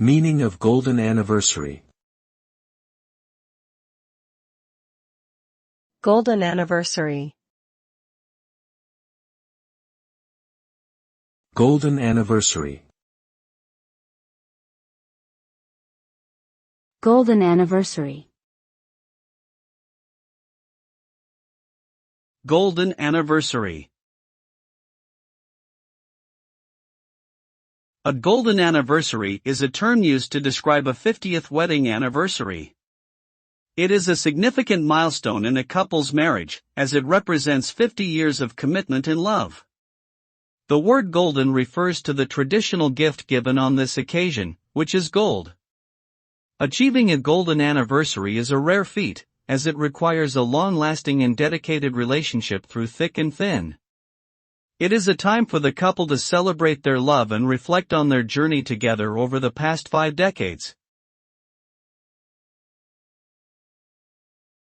Meaning of golden anniversary. Golden anniversary. Golden anniversary. Golden anniversary. Golden anniversary. A golden anniversary is a term used to describe a 50th wedding anniversary. It is a significant milestone in a couple's marriage, as it represents 50 years of commitment and love. The word golden refers to the traditional gift given on this occasion, which is gold. Achieving a golden anniversary is a rare feat, as it requires a long-lasting and dedicated relationship through thick and thin. It is a time for the couple to celebrate their love and reflect on their journey together over the past 5 decades.